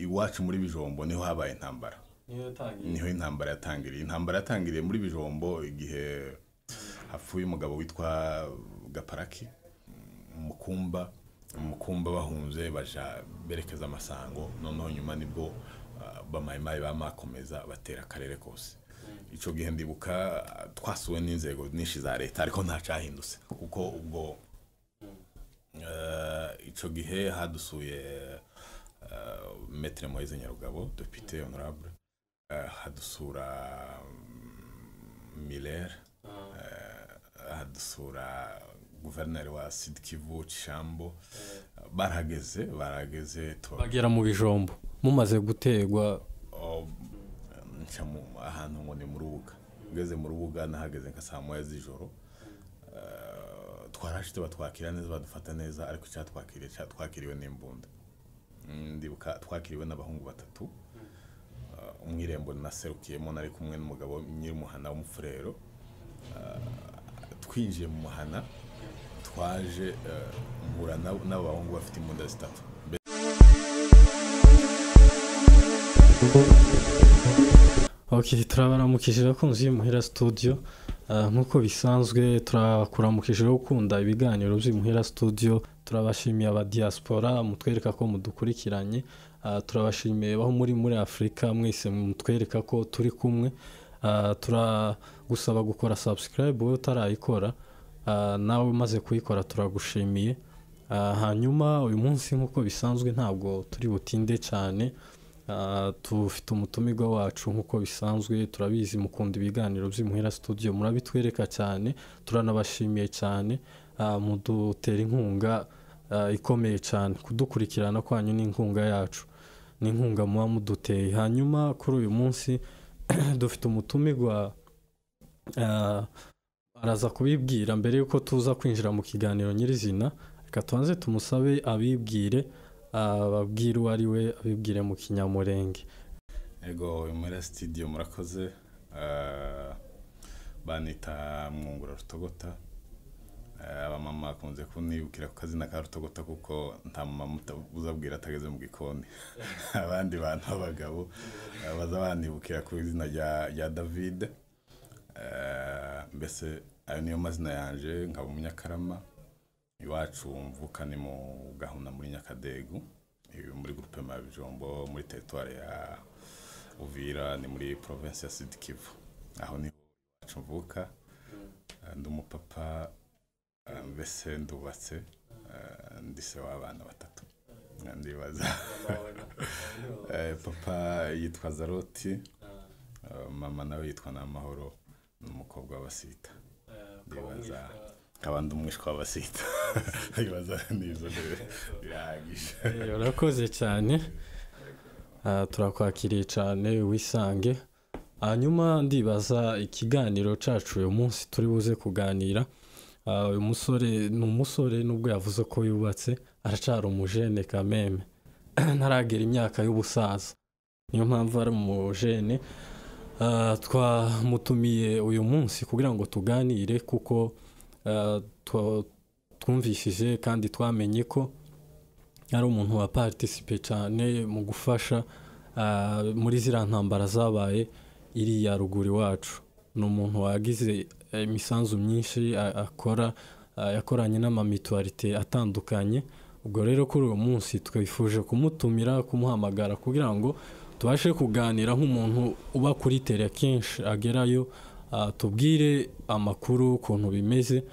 iwacu muri Bijombo niho habaye intambara. Niho intambara yatangiriye muri Bijombo igihe hapfuye umugabo witwa Gaparaki mukumba bahunze baja berekeza amasango noneho nyuma nibwo bamayimayi bamakomeza batera akarere kose. Ico gihe ndibuka twasuwe n'inzego nyinshi za leta ariko nta cahindutse kuko ubwo ico gihe hadusuye Maître Moise Nyarugabo député honorable hadusura Miller hadusura gouverneur wa Sud Kivu Cishambo barageze bagera mu Bijombo mumaze gutegwa ncamu ahantu ngo ni mu Rubuga ngeze mu Rubuga nahageze nka saa moya z'ijoro twarashite batwakira neza badufata neza ariko twakiriwe n'imbunda ndibuka twakiriwe n'abahungu batatu umwirembo naserukiyemo nari kumwe n'umugabo nyiri muhana w'umufurero twinjiye mu muhana twaje mpura n'abahungu bafite imbunda zitatu. Okay, turabaramukije bakunzi y'Imuhira studio nkuko bisanzwe turakuramukije gukunda ibiganiro by'Imuhira studio. Turabashimiye aba diaspora mutwereka ko mudukurikiranye, turabashimiye baho muri Afrika mwese mutwereka ko turi kumwe. Turagusaba gukora subscribe wowe utarayikora, nawe umaze kuyikora turagushimiye. Hanyuma uyu munsi nkuko bisanzwe ntabwo turi butinde cyane, tufite umutumirwa wacu nkuko bisanzwe. Turabizi mukunda ibiganiro by'Imuhira studio murabitwereka cyane, turanabashimiye cyane mudutera inkunga ikomeye cyane. Kudukurikirana kwanyu n'inkunga yacu n'inkunga muba muduteye. Hanyuma kuri uyu munsi dufite umutumirwa araza kubibwira mbere yuko tuza kwinjira mu kiganiro nyirizina. Reka tubanze tumusabe abibwire, ababwire uwo ari we, abibwire mu kinyamurenge. Ego Imuhira studio murakoze, banita Mwungura Rutogota. Abamama bakunze kunibukira ku kazina ka Rutogota kuko nta mama uzabwira atageze mu gikoni. Abandi bantu abagabo baza banibukira ku izina rya David. Mbese ayo niyo mazina yanje, nkaba umunyakarama. Iwacu mvuka ni mu Gahunda muri Nyakadegu, muri groupe ma Bijombo, muri territoire ya Uvira, ni muri province ya Sud Kivu. Aho ni iwacu mvuka. Ndi umupapa, mbese ndubatse, ndi se w'abana batatu. Ndibaza papa yitwa Zaroti, mama nawe yitwa Namahoro, n'umukobwa w'Abasita. Ndibaza abandi umwishwa w'Abasita. Ndibaza nizo birahagije. Urakoze cyane, turakwakiriye cyane wisange. Hanyuma ndibaza ikiganiro cacu uyu munsi turi buze kuganira. Uyu musore n'umusore nubwo yavuze ko yubatse aracara umujene kameme, ntaragera imyaka y'ubusaza, niyo mpamvu ari umujene. Twamutumiye uyu munsi kugira ngo tuganire kuko twumvishije kandi twamenye ko ari umuntu wa participe cyane mu gufasha muri ziriya ntambara zabaye iriya ruguru iwacu. Ni umuntu wagize imisanzu myinshi akora, yakoranye n'amamituwarite atandukanye. Ubwo rero kuri uyu munsi twifuje kumutumira, kumuhamagara kugira ngo tubashe kuganira nk'umuntu uba kuri tere kenshi agerayo, tubwire amakuru ukuntu bimeze,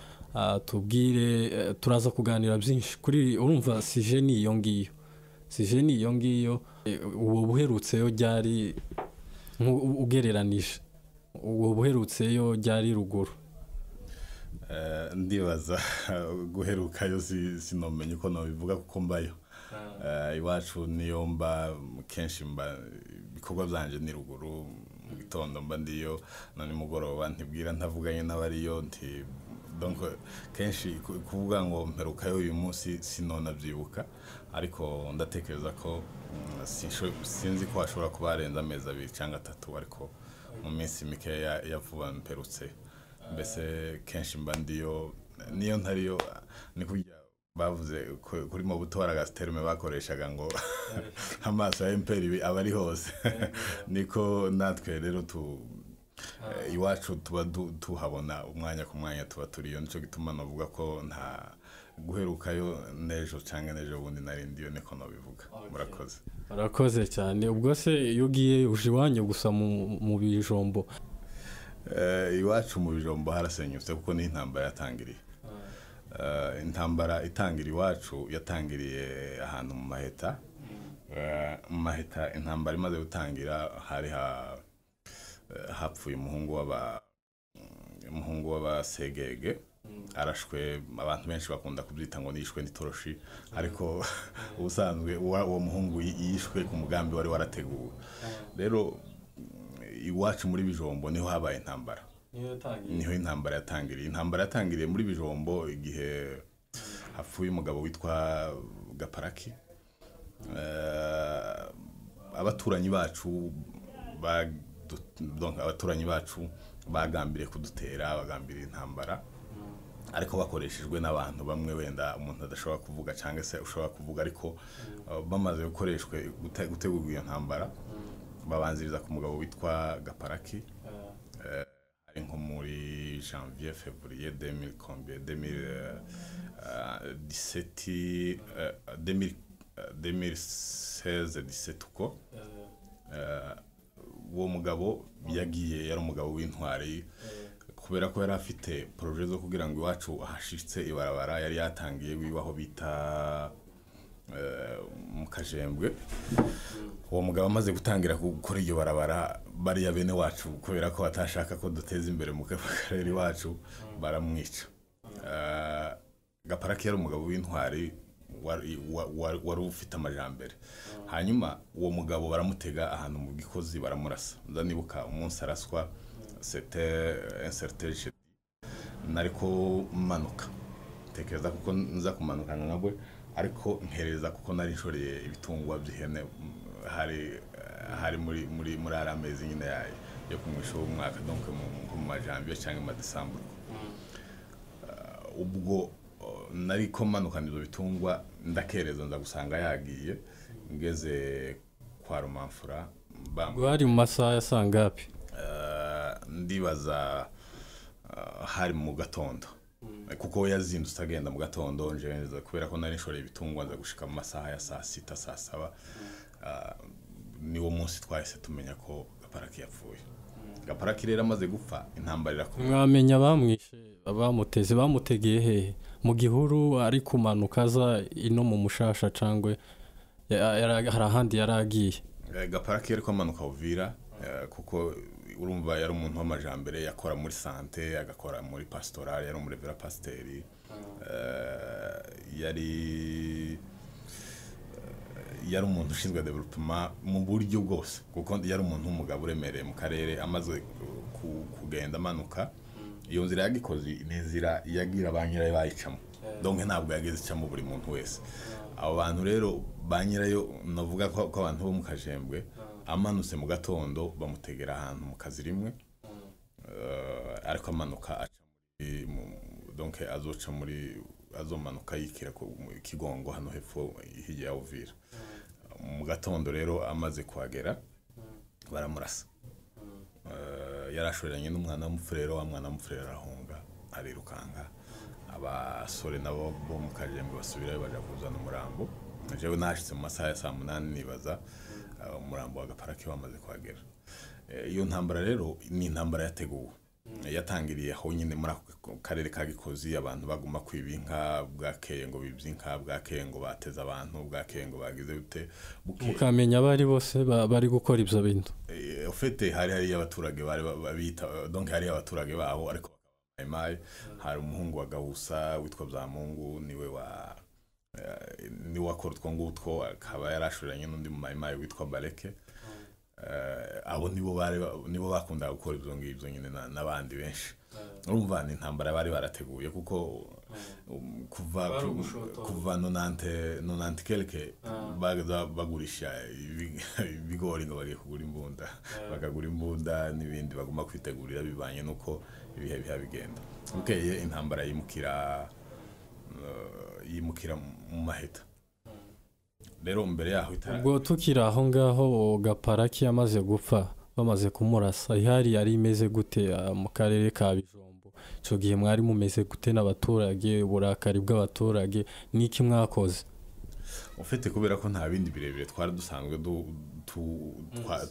tubwire turaza kuganira byinshi kuri urumva sije ni iyo ngiyo. Uwo buherutseyo ryari ugereranije, uwo buherutseyo ryari ruguru. Ndibaza guherukayo sinomenye uko nabivuga kuko mbayo. Iwacu niyo mba kenshi bikorwa byanje ni ruguru, mu gitondo mba ndiyo, none mugoroba ntibwira ntavuganye n'abariyo nti. Donc kenshi kuvuga ngo mperukayo uyu munsi sinona byibuka, ariko ndatekereza ko sinzi ko ashobora kuba arenza amezi 2 cyangwa 3, ariko mu minsi mike yavuba mperutse. Mbese kenshi mba ndiyo, niyo ntariyo ni kujya bavuze kuri mu butora gasterme bakoreshaga ngo amaso ya imperi abari hose niko natwe rero iwacu tuba tuhabona umwanya ku mwanya tuba turiyo nico gituma navuga ko nta guherukayo nejo cyangwa nejo bundi narindiyo niko nabivuga murakoze murakoze cyane ubwo se iyo ugiye uje iwanyu gusa mu bijombo iwacu mu bijombo harasenyutse kuko ni intambara yatangiriye intambara itangira iwacu yatangiriye ahantu mu maheta intambara imaze gutangira hari hapfuye umuhungu w'abasegege arashwe abantu benshi bakunda kubyita ngo nishwe n'itoroshi ariko ubusanzwe uwo muhungu yishwe ku mugambi wari warateguwe rero iwacu muri bijombo niho habaye intambara niho intambara yatangiriye muri bijombo igihe hapfuye umugabo witwa Gaparaki abaturanyi bacu bagambiriye kudutera bagambiriye intambara ariko bakoreshejwe n'abantu bamwe wenda umuntu adashobora kuvuga cyangwa se ushobora kuvuga ariko bamaze gukoreshwe gutegurwa iyo ntambara babanziriza ku mugabo witwa Gaparaki ari nko muri janvier février 2016 uko uwo mugabo yagiye yari umugabo w'intwari kubera ko yari afite projet zo kugira ngo iwacu hashitse ibarabara yari yatangiye wibaho bita mu Kajembwe uwo mugabo amaze gutangira gukora iyo barabara bari ya bene wacu kubera ko atashaka ko duteza imbere mu karere wacu baramwica Gaparaki yari umugabo w'intwari wari ufite amajambere hanyuma uwo mugabo baramutega ahantu mu Gikozi baramurasa ndanibuka umunsi araswa c'était un certain jeudi nariko manuka tekereza kuko nza kumanukana nabwe ariko nkereza kuko nari nshoreye ibitungwa by'ihene hari muri aramezi nyine yo kumwisho umwaka donc mu majambye cyangwa mu December ubwo nari ko manukana izo bitungwa ndakereza nza gusanga yagiye ngeze kwa Rumamfura bari mu masaha ya sangapi ndibaza hari mu gatondo kuko yazindutse agenda mu gatondo nje kubera ko nari nshoreye ibitungwa nza gushika mu masaha ya saa 6 saa 7 niwo munsi twahise tumenya ko Gaparaki yapfuye Gaparaki rero amaze gupfa intambara irakomeye mwamenya bamwishe abamuteze bamutegeye hehe mu gihuru ari kumanuka za ino mu mushasha cangwe hari ahandi yaragiye Gaparaki yari kwamanuka Uvira kuko urumva yari umuntu w'amajambere yakora muri santé agakora muri pastoral yari muri vera pasteri yari umuntu ushinzwe development mu buryo bwose kuko yari umuntu w'umugabo uremereye mu karere amaze kugenda amanuka iyo nzira yagikoze n'inzira yagira banyirayo bayicamo donc ntabwo yageze icamo buri muntu wese abo bantu rero banyirayo navuga ko abantu bo mu Kajembwe amanutse mu gatondo bamutegera ahantu mu kazi rimwe ariko amanuka aca donc azomanuka yikira ku Kigongo hano hepfo hirya ya Uvira mu gatondo rero amaze kuhagera baramurasa yarashoreranye n'umwana w'umufurero wa mwana w'umufurero arahunga arirukanga abasore nabo bo mu Kajembwe basubirayo baja kuzana umurambo jewe nashitse mu masaha ya saa 8 nibaza umurambo wa Gaparaki wamaze kuhagera iyo ntambara rero ni intambara yateguwe yatangiriye aho nyine muri karere ka Gikozi abantu baguma kwibinka bwakeye ngo bibyinka bwakeye ngo bateza abantu bwakeye ngo bagize bute mukamenya bari bose bari gukora ibyo bintu ofete hari abaturage bari babita donc hari abaturage baho ariko mayimayi hari umuhungu wa Gahusa witwa Byamungu ni wakora utwo ngutwo akaba yarashuranye n'undi mu mayimayi witwa Bareke abo nibo bakunda gukora ibyo ngibyo nyine n'abandi benshi urumva ni intambara bari barateguye kuko kuva nonante quelque bagurisha ibigori ngo bagiye kugura imbunda bakagura imbunda n'ibindi baguma kwitegurira bibanye nuko ibihe bigenda bukeye intambara yimukira yimukira mu maheta rero mbere yaho ubwo tukiri aho ngaho gaparaki yamaze gupfa bamaze kumurasa ihari yari imeze gute mu karere ka Bijombo ico gihe mwari mumeze gute n'abaturage uburakari bw'abaturage niki mwakoze ufite kubera ko nta bindi birebire twari dusanzwe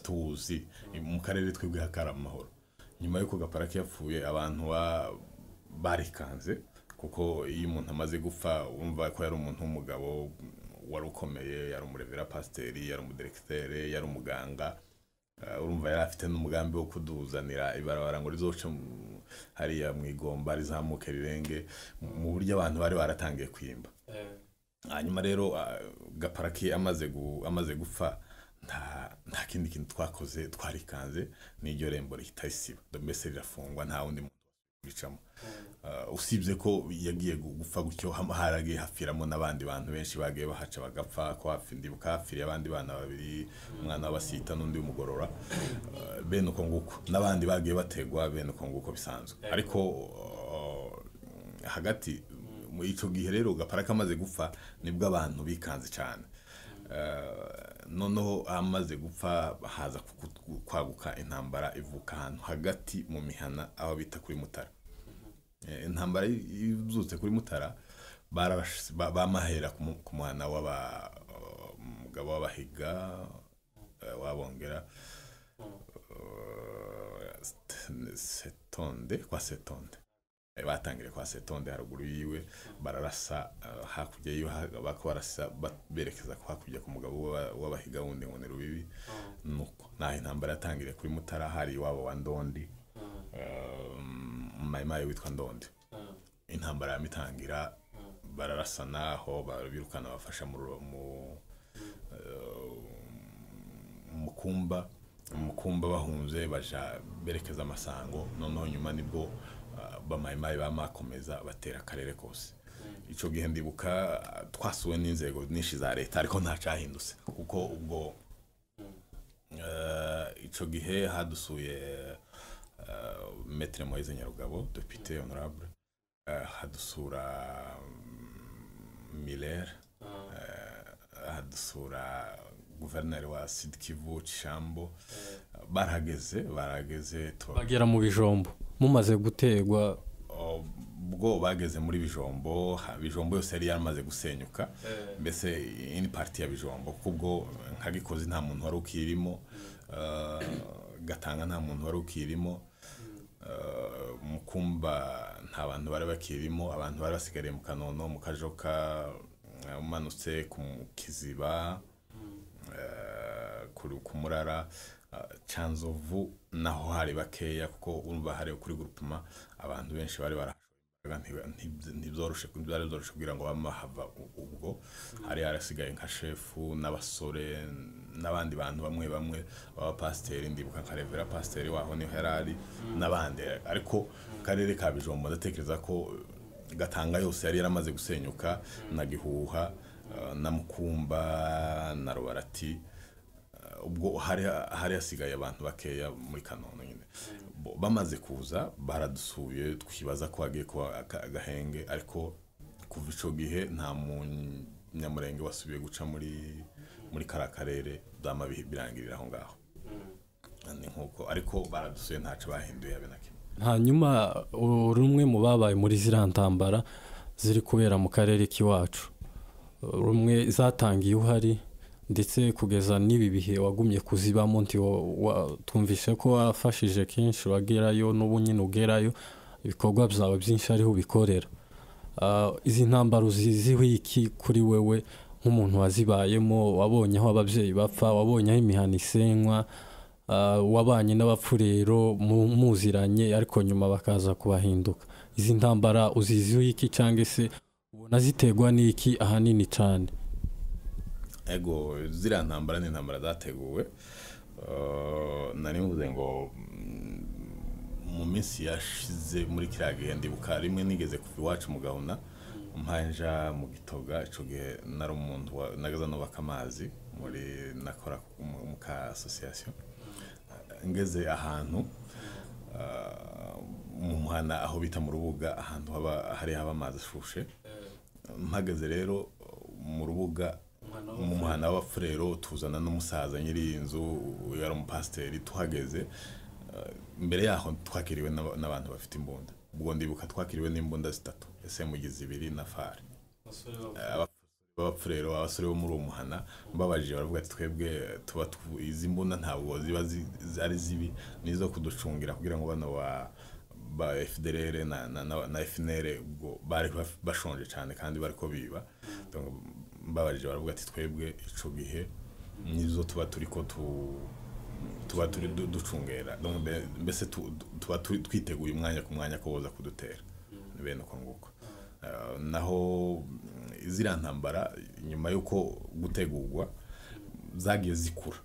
tuzi mu karere twebwe hakara amahoro nyuma yuko gaparaki yapfuye abantu barikanze kuko iyo umuntu amaze gupfa umva ko yari umuntu w'umugabo wari ukomeye yari umurevera pasiteri yari umudirektere yari umuganga urumva yari afite n'umugambi wo kuduzanira ibarabara ngo rizoce hariya mu igomba rizamuke rirenge mu buryo abantu bari baratangiye kwimba hanyuma rero gaparaki amaze gupfa nta kindi kintu twakoze twarikanze n'iryo rembo rihitasiba mbese rirafungwa nta wundi muntu wicamo usibye ko yagiye gupfa gutyo haragiye hafiramo n'abandi bantu benshi bagiye bahaca bagapfa ko ndibuka hafiriye abandi bana babiri umwana w'abasita n'undi w'umugorora bene uko nguko n'abandi bagiye bategwa bene uko nguko bisanzwe ariko hagati mu ico gihe rero gaparaka amaze gupfa nibwo abantu bikanze cyane noneho amaze gupfa haza kwaguka intambara ivuka ahantu hagati mu mihana aho bita kuri Mutara intambara yuzutse kuri Mutara bamahera ku mwana w'umugabo w'abahiga wabongera Setonde batangire kwa Setonde haruguru yiwe bararasa hakujya yiwe bakobarasa berekeza hakujya ku mugabo w'abahiga wundi ngo ni Rubibi nuko naho intambara yatangire kuri Mutara hari iwabo wa Ndondi mayimayi witwa Ndondi intambara yamitangira bararasana aho birukana bafasha mu mukumba bahunze baja berekeza amasango noneho nyuma nibwo bamayimayi bamakomeza batera akarere kose ico gihe ndibuka twasuwe n'inzego nyinshi za leta ariko nta cahindutse kuko ubwo ico gihe hadusuye Maître Moise Nyarugabo député honorable hadusura Miller hadusura gouverneur wa Sud Kivu Cishambo barageze bagera mu Bijombo mumaze gutegwa ubwo bageze muri Bijombo yose yari yamaze gusenyuka mbese ini party ya Bijombo kubwo nkagikoze nta muntu wari ukirimo Gatanga nta muntu wari ukirimo Mukumba nta bantu bari bakirimo abantu bari basigariye mu Kanono mu Kajoka umanutse ku Kiziba ku Murara Canzovu naho hari bakeya kuko urumva hari kuri groupement abantu benshi bari ntibyoroshe kugira ngo bamahava ubwo hari arasigaye nka chefu n'abasore n'abandi bantu bamwe baba pasiteri ndibuka nka revera pasiteri waho niho yarari n'abandi ariko karere ka Bijombo ndatekereza ko Gatanga yose yari yaramaze gusenyuka na Gihuha na Mukumba na Rubarati ubwo hari hasigaye abantu bakeya muri Kanono nyine bamaze kuza baradusuye twibaza ko hagiye kuba agahenge ariko kuva ico gihe nta munyamurenge wasubiye guca muri karakarere byamabihe birangirira aho ngaho ni nkuko ariko baradusuye ntaco bahinduye habe nakimwe hanyuma rumwe mu babaye muri zirantambara ziri kubera mu karere kiwacu rumwe zatangiye uhari ndetse kugeza nibi bihe wagumye kuzibamo nti twumvishe ko wafashije kenshi wagerayo n'ubunyine ugerayo ibikorwa byawe byinshi ariho bikorera izi ntambara uziziho iki kuri wewe nk'umuntu wazibayemo wabonye aho ababyeyi bapfa wabonye aho imihana isenywa wabanye n'abapfurero muziranye ariko nyuma bakaza kubahinduka izi ntambara uziziho iki cyangwa se ubona zitegwa n'iki ahanini cyane ego ziriya ntambara ni intambara zateguwe nari mvuze ngo mu minsi yashize muri kiriya gihe ndibuka rimwe nigeze kuva iwacu mu Gahuna mpanja mu Gitoga ico gihe nari umuntu nagaza nubaka amazi muri nakora mu ka association ngeze ahantu mu muhana aho bita mu Rubuga ahantu haba amazi ashushe mpageze rero mu rubuga mu muhana w'abafurero tuzana n'umusaza nyiri inzu yari umupasiteri tuhageze mbere yaho twakiriwe n'abantu bafite imbunda ubwo ndibuka twakiriwe n'imbunda zitatu SMG 2 na fare abafurero abasore bo muri uwo muhana mbabajije baravuga ati twebwe tuba izi mbunda ntabwo ziba ari zibi nizo kuducungira kugira ngo bano ba FDLR na FNL ubwo bari bashonje cyane kandi bariko biba mbabajije baravuga ati twebwe ico gihe nizo tuba turiko tuba turi ducungera mbese tuba twiteguye umwanya ku mwanya ko boza kudutera bene uko nguko naho ziriya ntambara nyuma yuko gutegurwa zagiye zikura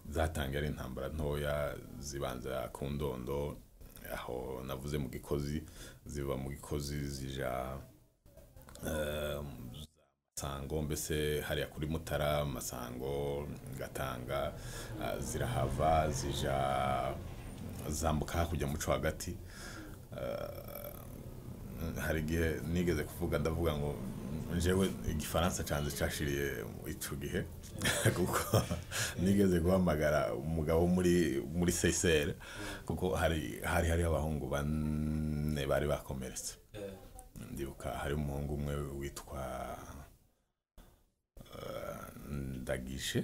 zatangiye ari intambara ntoya zibanza ku ndondo aho navuze mu gikozi ziva mu gikozi zija Masango mbese hariya kuri Mutara Masango Gatanga zirahava zija zambuka kujya muco hagati hari gihe nigeze kuvuga ndavuga ngo jewe igifaransa canze cashiriye ico gihe kuko nigeze guhamagara umugabo muri CSR kuko hari abahungu bane bari bakomeretse ndibuka hari umuhungu umwe witwa Ndagishe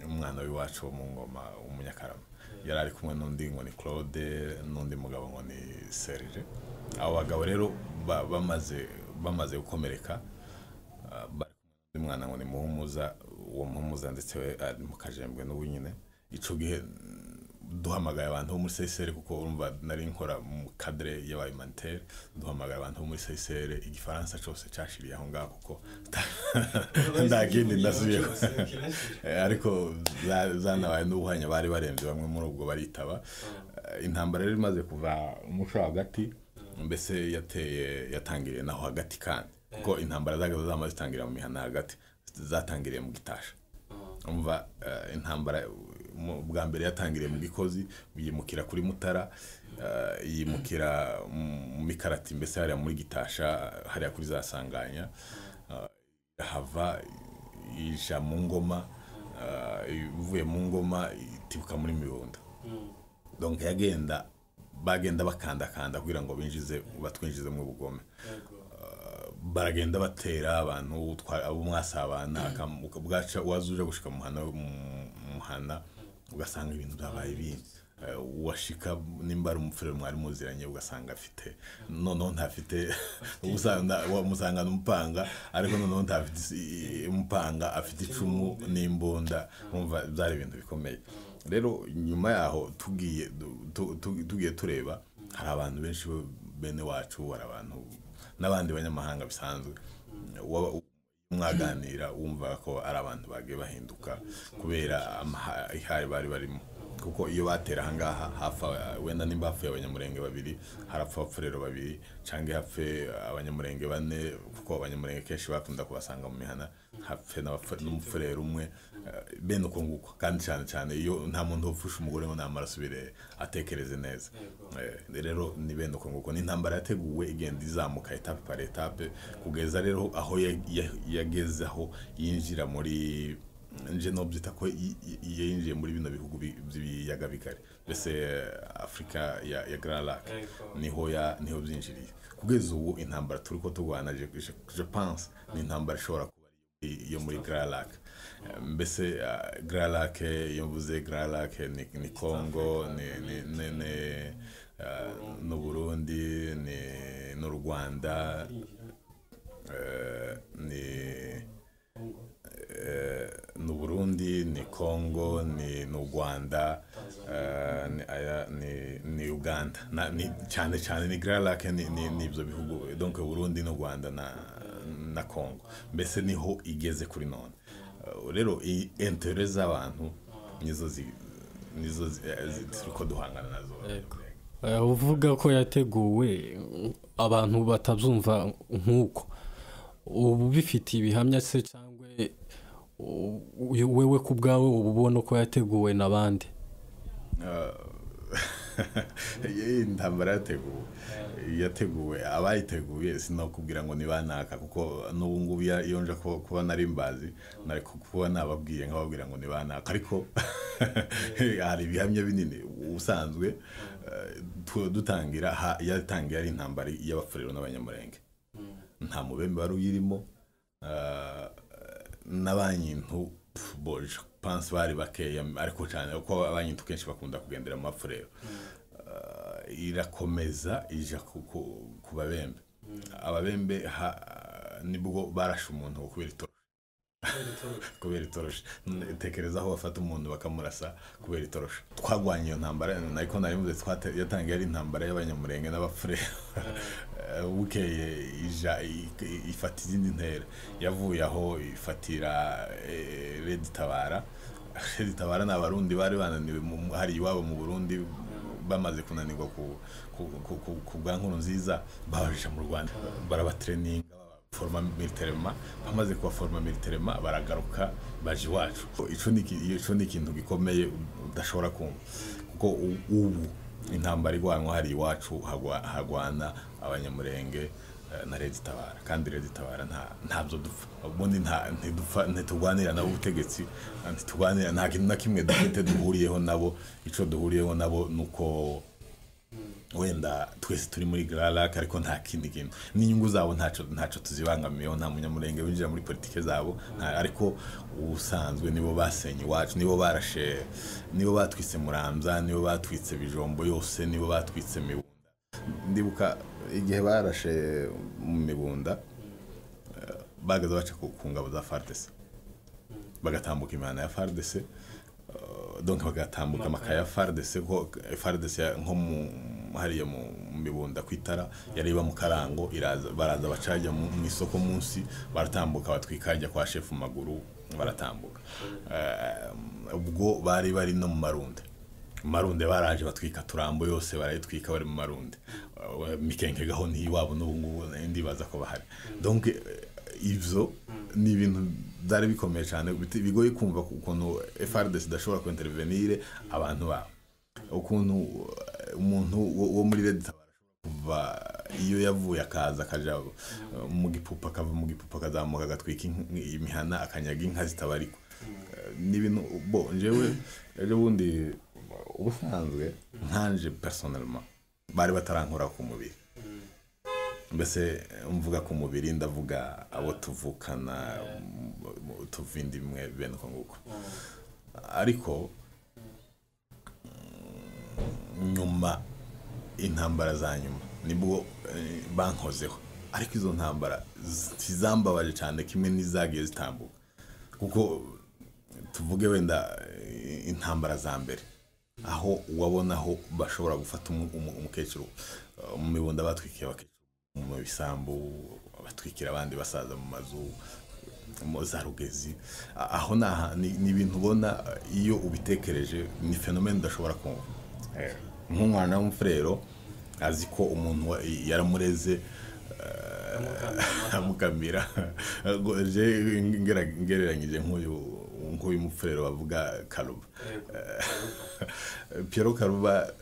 umwana w'iwacu wo mu Ngoma umunyakarama yari ari kumwe n'undi ngo ni Claude n'undi mugabo ngo ni Serge abo bagabo rero bamaze gukomereka bari kumwe n'umwana ngo ni Muhumuza uwo Muhumuza ndetse ari mu Kajembwe n'ubunyine ico gihe duhamagaye abantu bo muri CSR kuko urumva nari nkora mu cadre y'abahumanitaire duhamagaye abantu bo muri CSR igifaransa cyose cyashiriye aho ngaho kuko ndagindi ndasubiye ariko zanabaye n'ubuhanya bari baremvye bamwe muri ubwo baritaba intambara rero imaze kuva umuco hagati mbese yatangiriye naho hagati kandi kuko intambara zamaze zitangira mu mihana hagati zatangiriye mu Gitasha umva intambara bwa mbere yatangiriye mu gikozi yimukira kuri Mutara yimukira mu Mikarati mbese hariya muri Gitasha hariya kuri zasanganya hava ija mu Ngoma ivuye mu Ngoma itibuka muri Mibunda donc bagenda bakandakanda kugira ngo batwinjize mu bugome baragenda batera abantu abo mwasabana bwaca wazuje gushika muhana ugasanga ibintu byabaye ibindi washika nimba ari umufurero mwari muziranye ugasanga afite noneho ntafite musanga n'umupanga ariko noneho ntafite umupanga afite icumu n'imbunda umva byari ibintu bikomeye rero nyuma yaho tugiye tureba hari abantu benshi bene wacu hari abantu n'abandi banyamahanga bisanzwe mwaganira wumva ko ari abantu bagiye bahinduka kubera ihari bari barimo kuko iyo batera hangaha hafa wenda nimba hapfuye abanyamurenge babiri harapfa abafurero babiri canke hapfe abanyamurenge bane kuko abanyamurenge kenshi bakunda kubasanga mu mihana hapfe n'umufurero umwe bene uko nguko kandi cyane iyo nta muntu ufusha umugore ngo namarasubire atekereze neza rero ni bene uko nguko ni intambara yateguwe igenda izamuka etape par etape kugeza rero aho yagezaho yinjira muri nje no byita ko yinjiye muri bino bihugu by'ibiyaga bigari mbese Afrika ya Grand Lac niho byinjiriye kugeza ubu intambara turiko turwana je pense ni intambara ishobora kuba iyo muri Grand Lac mbese Grand Lac yavuze Grand Lac ni Congo no Burundi no Rwanda no Burundi ni Congo ni no Rwanda ni Uganda ni cyane ni Grand Lac ni ibyo bihugu donc Burundi no Rwanda na Congo mbese niho igeze kuri none rero intérêt z'abantu nizo ziriko duhangana nazo uvuga ko yateguwe abantu batabyumva nkuko ubu bifite ibihamya se cyangwa wewe ku bwawe ubona ko yateguwe nabandi intambara yateguwe abayiteguye sinokubwira ngo nibanaka kuko n'ubu ngubu iyo nje kuba nari mbazi nari kuba nababwiye nkababwira ngo nibanaka ariko hari ibihamya binini usanzwe dutangira yatangiye ari intambara y'abafurero n'abanyamurenge nta mubembe wari uyirimo n'abanyintu boje pense bari bakeya ariko cyane uko abanyintu kenshi bakunda kugendera mu mafurero irakomeza ija ku babembe ababembe nibwo barashe umuntu kubera itoroshi tekereza aho bafata umuntu bakamurasa kubera itoroshi twagwanye iyo ntambara ariko narimuze yatangiye ari intambara y'abanyamurenge n'abafurero bukeye ija ifata izindi ntera yavuye aho ifatira Tabara n'abarundi bari bananiwe hari iwabo mu Burundi bamaze kunanirwa ku bwa nkuru nziza babajisha mu Rwanda barabatraininga forma militairement bamaze kuba forma militairement baragaruka baje iwacu ico ni ikintu gikomeye udashobora kumva kuko ubu intambara igwanwa hari iwacu hagwana abanyamurenge na Tabara kandi Tabara ntabyo dupfa ubundi ntitugwanira nabo ubutegetsi ntitugwanira nta kintu na kimwe dufite duhuriyeho nabo ico duhuriyeho nabo nuko wenda twese turi muri Gralac ariko nta kindi kintu n'inyungu zabo ntaco tuzibangamiyeho nta munyamurenge winjira muri politike zabo ariko ubusanzwe nibo basenye iwacu nibo barashe nibo batwitse Muramza nibo batwitse Bijombo yose nibo batwitse Mibunda ndibuka igihe barashe mu Mibunda bagaza baca ku ngabo za FARDC bagatambuka imana ya FARDC donc bagatambuka amakaya FARDC ko FARDC nko hariya mu Mibunda kwitara yari ba mu Karango baraza bacaje mu isoko munsi baratambuka batwikajya kwa chef maguru baratambuka ubwo bari no mu Marunde baraje batwika Turambo yose barayitwika bari mu Marunde Mikenke gaho ntiwabo n'ubungubu ndibaza ko bahari donc ivyo ni ibintu byari bikomeye cyane bigoye kumva ukuntu FARDC dashobora ku intervenir abantu ba ukuntu umuntu wo muri Tabara kuva iyo yavuye akaza kaja mu gipupa kava mu gipupa kazamuka gatwika imihana akanyaga inka zitabariko n'ibintu njewe bundi ubusanzwe nkanje personnellement bari batarankora ku mubiri mbese mvuga ku mubiri ndavuga abo tuvukana tuvindimwe bene ko nguko ariko nyuma intambara za nyuma nibwo bankozeho ariko izo ntambara zizambabaje cyane kimwe n'izagiye zitambuka kuko tuvuge wenda intambara za mbere aho wabonaho bashobora gufata umukecuru mu Mibunda batwikiye abakecuru mu bisambu batwikira abandi basaza mu mazu mu za Rugezi aho ni ibintu ubona iyo ubitekereje ni phenomene udashobora kumva nk'umwana w'umufrero azi ko umuntu yaramureze amukamira ngereranyije nk'uyu mufrero bavuga Karuba Piero Karuba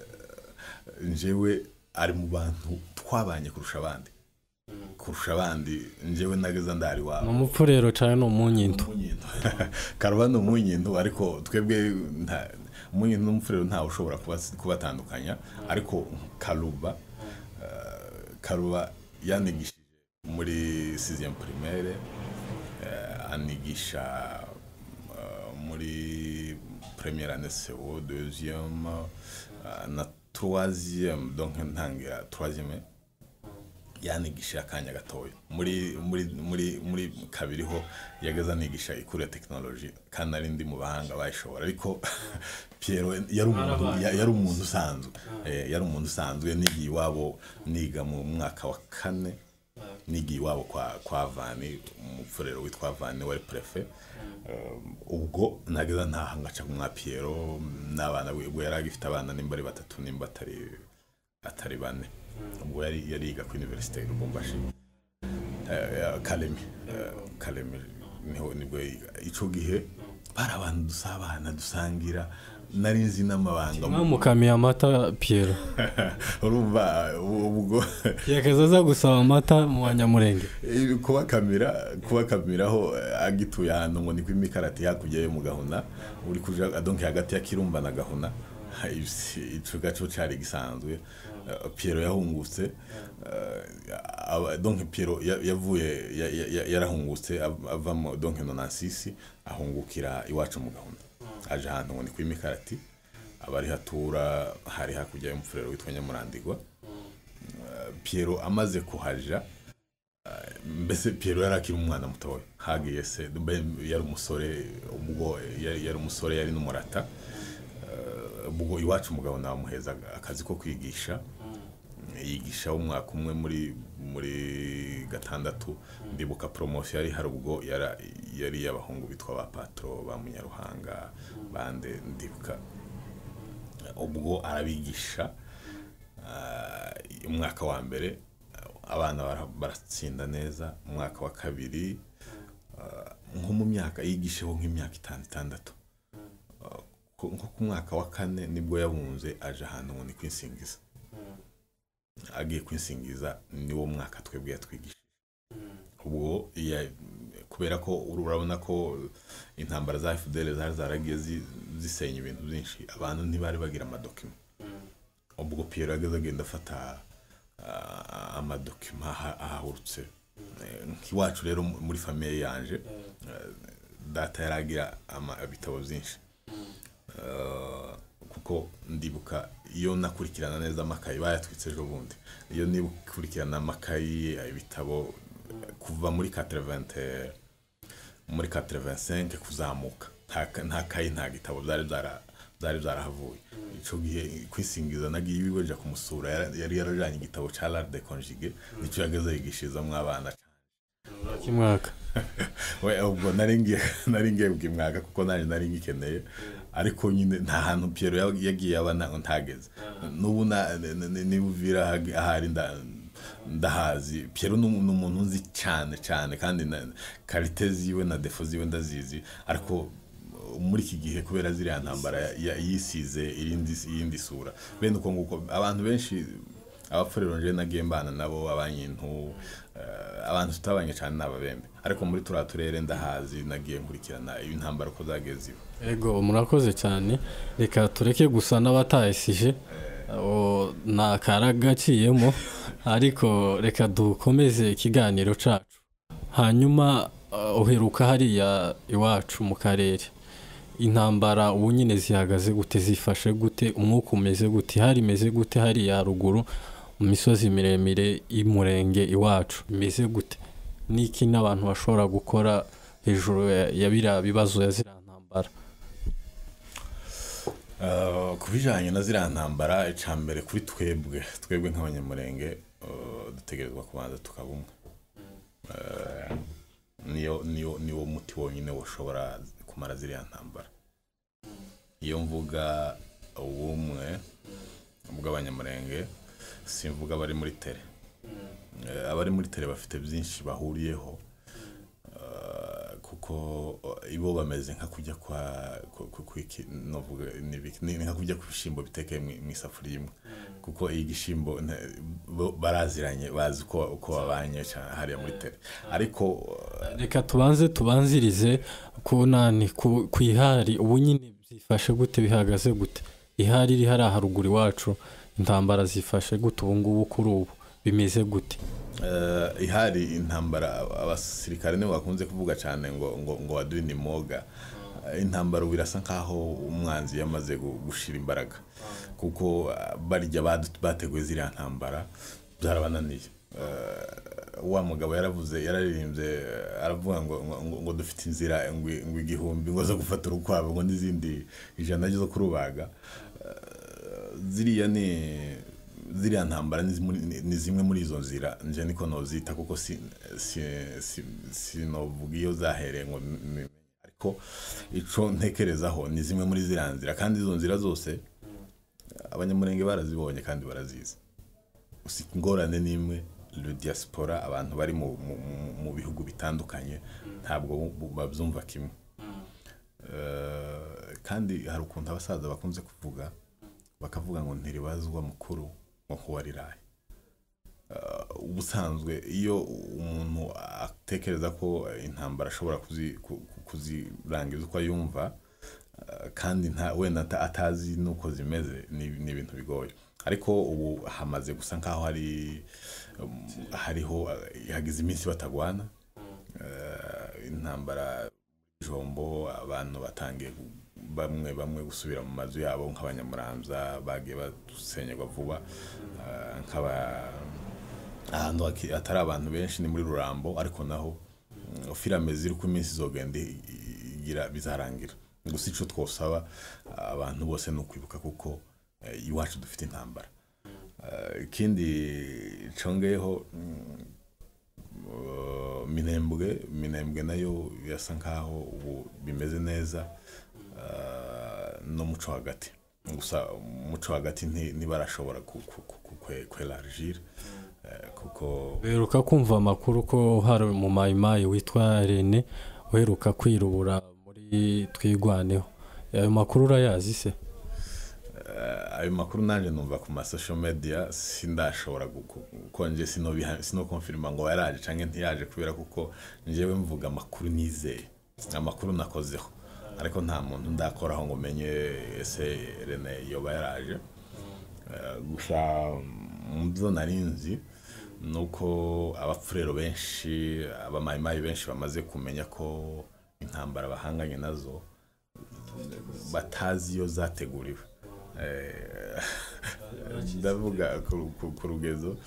njewe ari mu bantu twabanye kurusha abandi njewe nageza ndari wabo umupfurero cyane no munyinto Karuba no munyinto ariko twebwe umunyinto n'umufurero nta ushobora kubatandukanya ariko Karuba yanigishije muri 6e primaire anigisha muri première année CO 2e na 3e donc ntangira 3e yanigisha akanya gatoya muri kabiri ho yagaza nigisha ikuru ya technology kandi ari ndi mu bahanga bayishobora ariko Piero yari umuntu usanzwe nigiye wabo niga mu mwaka wa 4 nigiye wabo kwa Vani umufurero witwa Vani wari prefet ubwo nageza ntahangaca kumwa Piero n'abana ubwo yaragifite abana nimba ari batatu nimba atari bane ubwo yariga ku University y'u Lubumbashi Kalemi niho nibwo ico gihe bara abantu dusabana dusangira nari nzi n'amabanga mukamiye amata Pierre urumva ubwo yakazaza gusaba amata mu banyamurenge kubakamiraho agituye ahantu ngo ni kwimikarati hakujyayo mu Gahuna uri kuja donc hagati ya Kirumba na Gahuna ico gaco cari gisanzwe Pierre yahungutse donc Pierre yavuye yarahungutse avamo donc nonasisi ahungukira iwacu mu Gahuna aje ahantu ngo ni kwimikarati abari hatura hari hakujyayo umufurero witwa Nyamurandigwa Pierre amaze kuhaja mbese Pierre yarakira umwana mutoya hagiye se yari umusore ubwo yari umusore yari n'umurata ubwo iwacu mugabo namuheza akazi ko kwigisha yigisha umwaka umwe muri gatandatu ndibuka promotion yari hari ubwo yari y'abahungu bitwa ba patro ba Munyaruhanga bande ndibuka ubwo arabigisha umwaka wa mbere abana baratsinda neza umwaka wa kabiri nko mu myaka yigisheho nk'imyaka 6 nko ku mwaka wa 4 nibwo yabunze aje ahantu ngo ni kwinsingiza agiye kwinsingiza niwo mwaka twebwe yatwigisha ubwo kubera ko urabona ko intambara za FDL zaragiye zisenya ibintu byinshi abantu ntibari bagira amadokima ubwo Pierre agenda afata amadokima ahahurutse nk'iwacu rero muri famille yanje data yaragira ibitabo byinshi kuko ndibuka iyo nakurikirana neza amakayi bayatwitse ejo bundi iyo nibukurikirana amakayi ibitabo kuva muri 85 kuzamuka nta kayi nta gitabo zari zarahavuye ico gihe kwisingiza nagiye ibiweja kumusura yari yarajanye igitabo ca l'art de conjuguer nico yageze yigishirizamwe abana kimwaka we ubwo naringiye bwimwaka kuko nari ngikeneye ariko nyine nta hantu Pierre yagiye abana ntageze nubu nibuvira ahari ndahazi Pierre n'umuntu nzi cyane kandi qualité ziwe na défaut ziwe ndazizi ariko muri iki gihe kubera ziriya ntambara yisize irindi sura bene uko nguko abantu benshi abapfurero nje nagiye mbana nabo abanyintu abantu tutabanye cyane n'ababembe ariko muri turere ndahazi nagiye nkurikirana intambara ko zageze ego murakoze cyane reka tureke gusa n'abatayisije na karagaciyemo ariko reka dukomeze ikiganiro cacu hanyuma uheruka hariya iwacu mu karere intambara ubu nyine zihagaze gute zifashe gute umwuka umeze gute hari meze gute hari ya ruguru mu misozi miremire y'umurenge iwacu imeze gute niki n'abantu bashobora gukora hejuru ya bira bibazo ya zira ntambara kubijanye na zira ntambara icambere kuri twebwe nk'abanyamurenge dutegerezwa kubanza tukabumwe niyo muti wonyine washobora kumara ziriya ntambara iyo mvuga ubumwe bw'abanyamurenge simvuga bari muri tere abari muri tere bafite byinshi bahuriyeho kuko ibo bameze nka kujya nka kujya ku bishimbo bitekeye mu isafuriya imwe kuko igishimbo baraziranye bazi uko babanye hariya muri tere ariko reka tubanzirize ku ihari ubu nyine zifashe gute bihagaze gute ihari iri hari haruguru iwacu intambara zifashe gute ubu ngubu kuri ubu bimeze gute ihari intambara abasirikare nibo bakunze kuvuga cyane ngo waduye ni moga intambara birasa nkaho umwanzi yamaze gushira imbaraga kuko barya bateguye ziriya ntambara byarabananiye wa mugabo yararirimbye aravuga ngo dufite inzira ngo igihumbi ngo zo gufata urukwabo ngo n'izindi ijana zo kurubaga ziriya ntambara ni zimwe muri izo nzira nje niko nozita kuko sinovuga iyo zahereye ngo ariko ico ntekerezaho ni zimwe muri ziriya nzira kandi izo nzira zose abanyamurenge barazibonye kandi barazizi ingorane nimwe le diaspora abantu bari mu bihugu bitandukanye ntabwo babyumva kimwe kandi hari ukuntu abasaza bakunze kuvuga bakavuga ngo ntiribazwa mukuru nko kuwariraye. Ubusanzwe iyo umuntu atekereza ko intambara ashobora kuzirangiza uko yumva kandi wenda atazi nuko zimeze ni ibintu bigoye, ariko ubu hamaze gusa nkaho hariho yagize iminsi batagwana. Intambara jombo abantu batangiye bamwe gusubira mu mazu yabo nk'abanyamuramza bagiye basenyerwa vuba, ahantu atari abantu benshi ni muri Rurambo, ariko naho filame ziri ku minsi zogenda igira bizarangira. Gusa ico twosaba abantu bose no kwibuka kuko iwacu dufite intambara. Ikindi congeyeho minembwe nayo yasa nkaho ubu bimeze neza, no muco hagati. Gusa muco hagati ntibarashobora kwelargir kuko beruka kumva amakuru ko hari mu mayimayi witwa Rene uheruka kwirubura muri twigwaneho. Ayo makuru urayazi se? Ayo makuru nanje numva ku social media, sindashobora konje sino confirma ngo yaraje canke ntiyaje kubera kuko njewe mvuga amakuru nizeye, amakuru nakozeho, ariko nta muntu ndakoraho ngo menye ese Rene yoba yaraje. Gusa mubyo narinzi nuko abapfurero benshi abamayimayi benshi bamaze kumenya ko intambara bahanganye nazo batazi yo zateguriwe. Ndavuga ku rugezo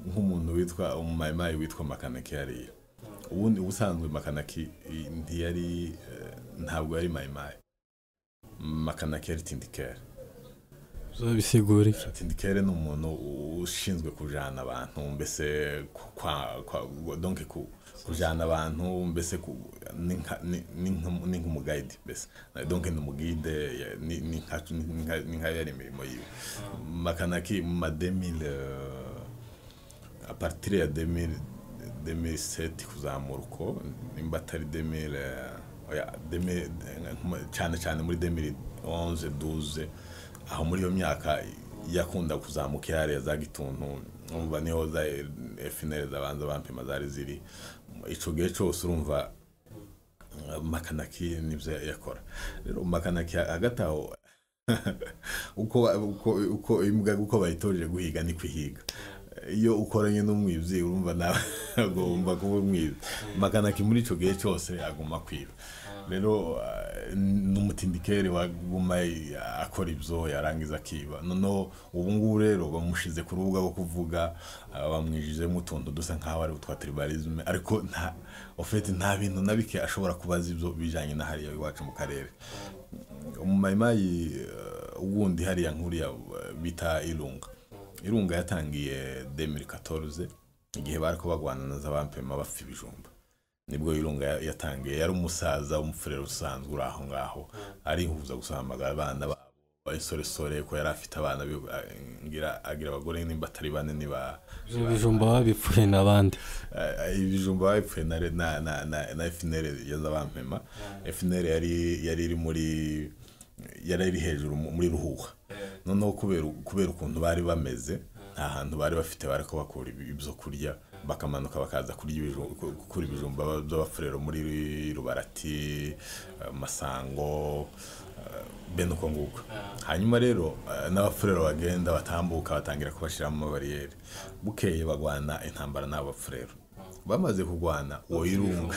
nk'umuntu witwa umumayimayi witwa Makanaki yari ubundi ubusanzwe Makanaki ntabwo yari mayimayi. Makanaki yari tindikere. Bisigura iki? Tindikere ni umuntu ushinzwe kujana abantu, mbese donc kujana abantu, mbese ni nk'umuguide, mbese donc ni umugide, ni nka yari imirimo yiwe. Makanaki mu 2000 a partir ya 2007 kuzamura uko nimba atari 2000 cyane muri 2011-12, aho muri iyo myaka yakunda kuzamuka yari za gituntu, umva niho za FNL zabanza bampima zari ziri. Ico gihe cyose urumva Makanaki nivyo yakora. Rero Makanaki agataho uko imbwa uko bayitoje guhiga ni kwihiga. Iyo ukoranye n'umwivyi urumva nawe agomba kuba umwivyi. Makanaki muri ico gihe cyose aguma kwiba. Rero n'umutindikere waguma akora ibyo yarangiza kiba. Noneho ubu ngubu rero bamushize ku rubuga rwo kuvuga, bamwijijemo utuntu dusa nkaho ari utwa tribalisme, ariko nta bintu nabike ashobora kubaza ibyo bijanye na hariya iwacu mu karere. Umumayimayi ubundi hariya nkuriya bita Irunga yatangiye 2014 igihe bariko bagwana na zabampema bafite ibijumba. Nibwo Irunga yatangiye, yari umusaza umufurero usanzwe uraho ngaho, arihuza gusamagara abana bayisoresore ko yari afite abana agira abagore nimba atari bane niba ibijumba babipfuye n'abandi. Ibijumba babipfuye na FNL yazabampema. FNL yari iri hejuru muri Ruhuha. Noneho kubera ukuntu bari bameze, nta hantu bari bafite bariko bakora ibyo kurya, bakamanuka bakaza kuri ibijumba by'abafurero muri Rubarati, Masango, bene uko nguko. Hanyuma rero n'abafurero bagenda batambuka batangira kubashira mu bariyeri. Bukeye bagwana intambara n'abafurero. Bamaze kugwana uwo Irunga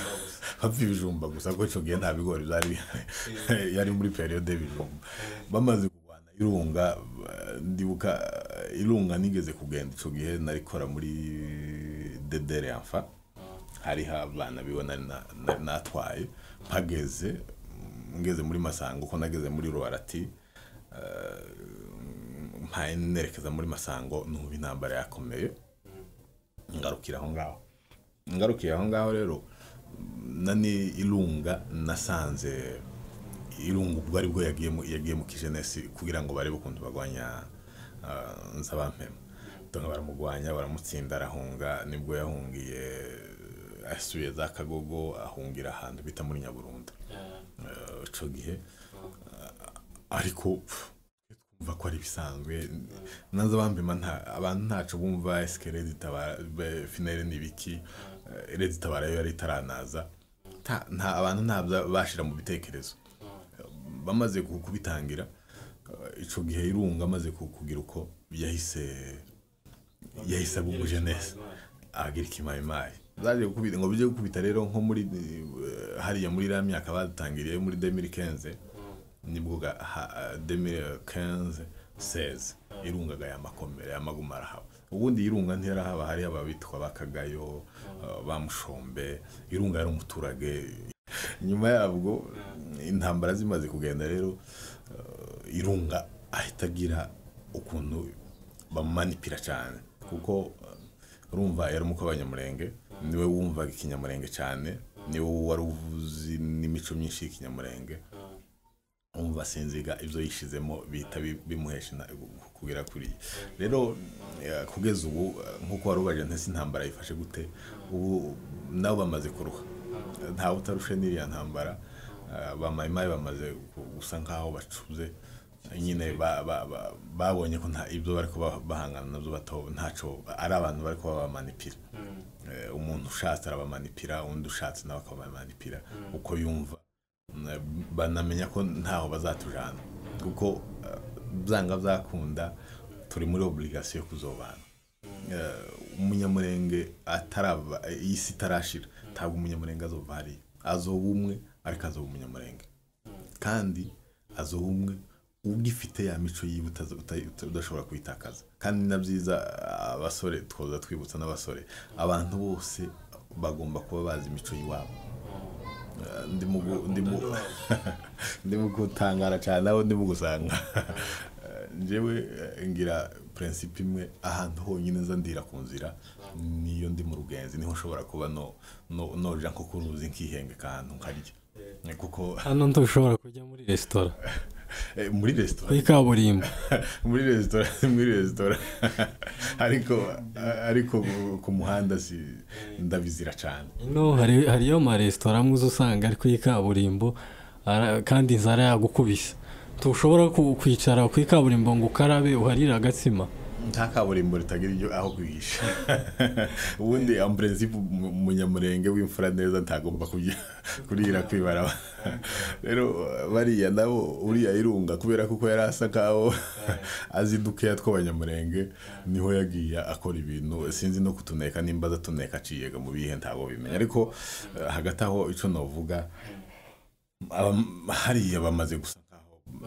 bapfa ibijumba gusa, ko ico gihe nta bigori byari yari muri periode y'ibijumba. Bamaze kugwana Irunga, ndibuka Irunga nigeze kugenda ico gihe narikora muri dedere amfa, hari abana bibona natwaye ngeze muri Masango, ko nageze muri Rubarati, mpaye nerekeza muri Masango, n'ubu intambara yakomeye. Ngarukiye aho ngaho rero nani Irunga nasanze Irunga ubwo aribwo yagiye mu kijenesi kugira ngo barebe ukuntu bagwanya nzabampema. Tonga baramugwanya baramutsinda arahunga. Nibwo yahungiye asuye za Kagogo, ahungira ahantu bita muri Nyaburunda. ico gihe ariko twumva ko ari bisanzwe nazo bambima abantu ntaco bumva escalade itabara finale nibiki itabara yo yari taranaza nta abantu ntabyo bashira mu bitekerezo bamaze kubitangira ico gihe irunga amaze kugira uko yahise buguje neza agira ikimayimayi zaje gukubita ngo bije gukubita rero nko muri hariya muri la myaka badutangiriye muri 2015 nibwo 2015 16 irungaga ya makomere amagumara haba ubundi irunga ntera haba hari ababitwa bakagayo bamushombe irunga yari umuturage nyuma yabwo intambara zimaze kugenda rero irunga ahitagira ukuntu bamanipira cyane kuko urumva yari umuko abanyamurenge niwe wumvaga ikinyamurenge cyane niwe wari uvuzi n'imico myinshi y'ikinyamurenge umva sinziga ivyo yishizemo bita bimuhesha kugira kuri rero kugeza ubu nkuko warubaje ntese intambara yifashe gute ubu nabo bamaze kuruha nta utarushe n'iriya ntambara bamayimayi bamaze gusa nkaho bacuze nyine babonye ko nta ibyo bari bahangana nabyo ntaco ari abantu bari bamanipira umuntu ushatse arabamanipira undi ushatse nawe akabamanipira uko yumva banamenya ko ntaho bazatujana kuko byanga byakunda turi muri obligation yo kuzobana umunyamurenge atarava isi tarashira ntabwo umunyamurenge azova hari azobumwe ariko azoba umunyamurenge kandi azobumwe ugifite ya mico yibuta udashobora kwitakaza kandi nabyiza abasore twoza twibutsa n'abasore abantu bose bagomba kuba bazi imico yiwabo ndimo gutangara cyane aho ndimo gusanga njewe ngira principe imwe ahantu honyine nza ndira ku nzira niyo ndi mu rugenzi niho nshobora kuba no ja nko kuruzi nkihenge kantu nkarya kuko hano ntushobora kujya muri restaurant muri restaurant kuri kaburimbo muri restaurant ariko ku muhanda si ndabizira cyane no hariyo ama restaurant muzo usanga ari kuri kaburimbo kandi inzara yagukubisa tushobora kwicara kuri kaburimbo ngo ukarabe uharira agatsima nta kaburimbo ritagira ibyo aho kwigisha ubundi en principe umunyamurenge w'imfura neza ntagomba kurira kwibara rero bariya nabo uriya irunga kubera kuko yari asa kaho aziduke yatw'abanyamurenge niho yagiye akora ibintu sinzi no kutuneka nimbaza tuneka aciyega mu bihe ntago bimenya ariko hagati aho ico novuga hariya bamaze gusa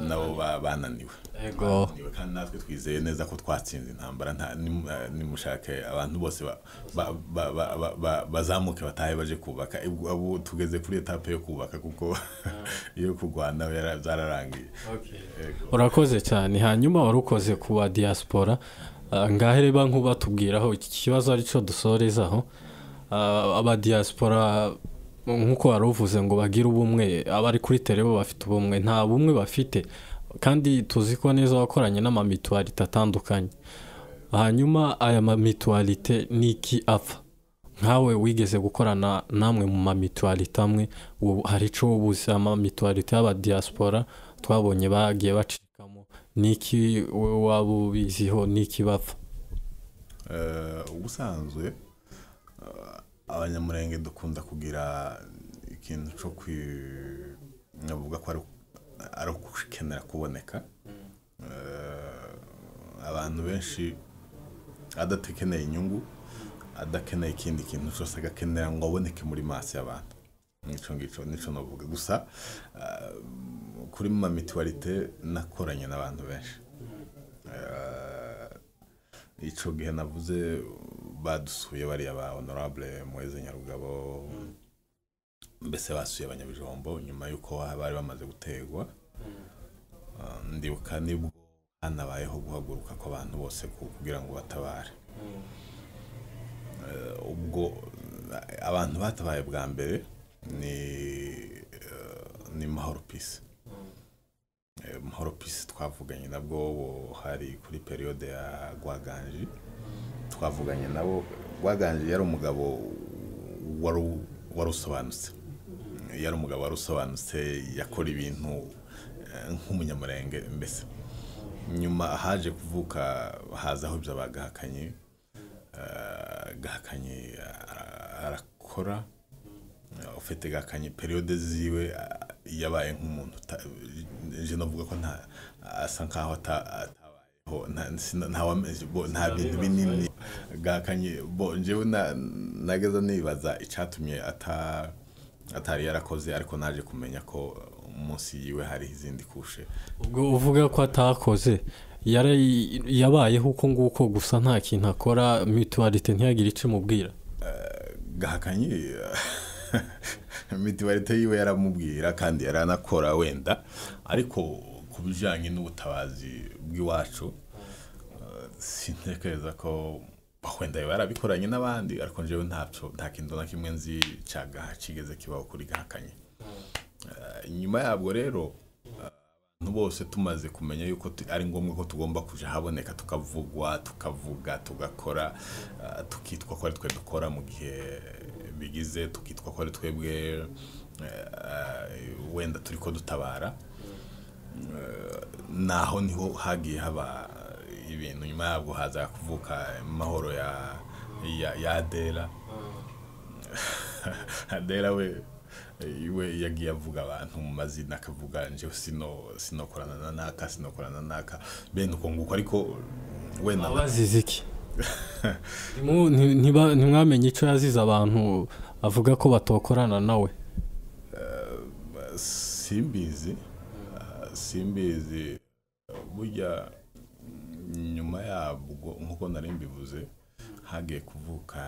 nabo bananiwe ego kandi natwe twizeye neza ko twatsinze intambara nimushake abantu bose bazamuke batahe baje kubaka abo tugeze kuri etape yo kubaka kuko iyo kugwana zararangiye urakoze cyane hanyuma warukoze kuba diaspora ngahereba nkubatubwiraho iki kibazo ari cyo dusorezaho aba diaspora nkuko waruvuze ngo bagira ubumwe abari kuri terebo bafite ubumwe nta bumwe bafite kandi tuzi ko neza wakoranye n'amamitualite atandukanye hanyuma aya mamitualite niki apfa nkawe wigeze gukorana namwe mu mamitualite amwe hari ico ubuze amamitualite y'aba diaspora twabonye bagiye bacikamo niki wabubiziho niki bapfa ubusanzwe abanyamurenge dukunda kugira ikintu cyo navuga ko ari ukukenera kuboneka abantu benshi adatekeneye inyungu adakeneye ikindi kintu cyose agakenera ngo aboneke muri maso y'abantu nico navuga gusa kuri mu mitualite nakoranye n'abantu benshi ico gihe navuze badusuye bari aba honorable Mweze Nyarugabo mbese basuye abanyabijombo nyuma yuko bari bamaze gutegwa ndibuka nibwo hanabayeho guhaguruka ko abantu bose kugira ngo batabare ubwo abantu batabaye bwa mbere ni Mahoro Peace Mahoro Peace twavuganye nabwo hari kuri periode ya Gwaganje twavuganye nabo Gwaganje yari umugabo warusobanutse yari umugabo warusobanutse yakora ibintu nk'umunyamurenge mbese nyuma haje kuvuka hazaho ibyo bagahakanye arakora ufite gahakanye periode ziwe yabaye nk'umuntu je navuga ko nta asa nkaho atabayeho nta bintu binini gahakanye bo njewe nageza nibaza icatumye atari yarakoze ariko naje kumenya ko umunsi yiwe hari izindi kushe ubwo uvuga ko atakoze yabayeho uko nguko gusa nta kintu akora mutualite ntiyagira ico mubwira gahakanye mutualite yiwe yaramubwira kandi yaranakora wenda ariko kubijanye n'ubutabazi bw'iwacu sintekereza ko wenda yarabikoranye n'abandi ariko njewe nta kintu na kimwe nzi cyaga kigeze kibaho kuri gahakanye nyuma yabwo rero abantu bose tumaze kumenya yuko ari ngombwa ko tugomba kuja haboneka tukavuga tugakora tukitwa ko ari twe dukora mu gihe bigize tukitwa ko ari twebwe wenda turiko dutabara naho niho hagiye haba ibintu nyuma yabwo haza kuvuka mahoro ya Adela we iwe yagiye avuga abantu mu mazina akavuga nje sinokorana naka bene uko nguko ariko wenda abaziziki ntimwamenye ico yaziza abantu avuga ko batokorana nawe simbizi burya nyuma yabwo nkuko nari mbivuze hagiye kuvuka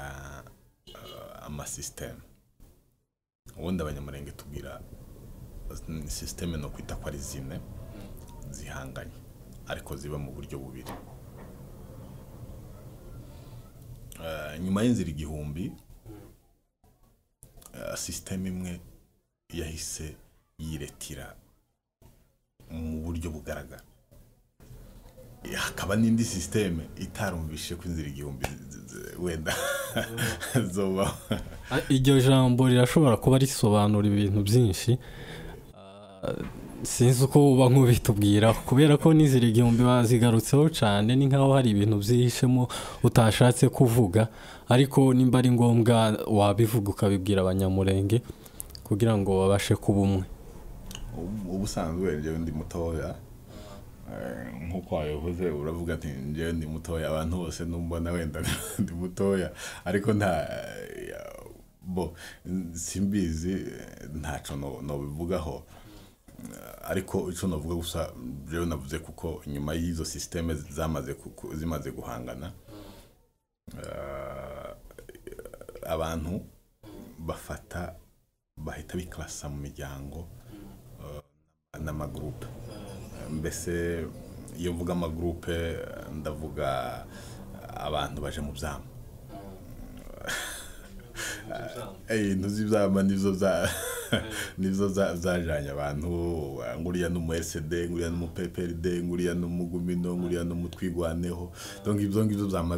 amasystem ubundi abanyamurenge tubwira systeme no kwita ko ari zine zihanganye ariko ziba mu buryo bubiri nyuma y'inzira igihumbi systeme imwe yahise yiretira mu buryo bugaragara hakaba n'indi systeme itarumvishe ko inzira igihumbi wenda zoba iryo jambo rirashobora kuba risobanura ibintu byinshi sinzi uko uba nk'ubitubwira kubera ko n'inzira igihumbi bazigarutseho cyane ni nkaho hari ibintu byihishemo utashatse kuvuga ariko nimba ari ngombwa wabivuga ukabibwira abanyamurenge kugira ngo babashe kuba umwe ubusanzwe njyewe ndi mutoya nkuko wayoboze uravuga ati njyewe ndi mutoya abantu bose numbona wenda ndi mutoya ariko simbizi ntaco no bivugaho ariko ico novuga gusa jewe navuze kuko nyuma y'izo systeme zimaze guhangana abantu bahita biklasa mu miryango n'amagroupe mbese iyo mvuga amagroupe ndavuga abantu baje mu byama ntuzibyama nizo zajanye abantu nguriya no mu RCD nguriya no mu PPRD nguriya no mu Gumino nguriya no mu Twigwaneho donc ibyo byama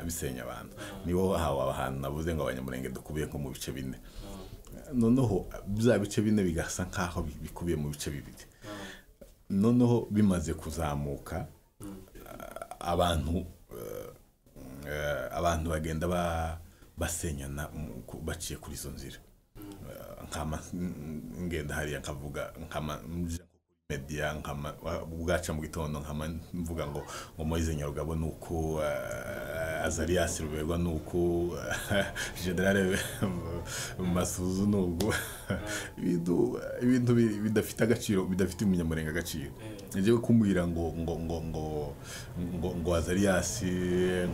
bisenya abantu niho hawa abahantu navuze ngo abanyamurenge dukubiye nko mu bice bine noneho bya bice bine bigasa nkaho bikubiye mu bice bibiri noneho bimaze kuzamuka abantu bagenda basenyana baciye kuri izo nzira nkama ngenda hariya nkavuga nkama media nkama ubwaca mu gitondo nkama mvuga ngo Moise Nyarugabo nuko Azarias Ruberwa nuko General Masuzu nuko ibintu bidafite agaciro bidafite umunyamurenge agaciro nje kumwira ngo Azarias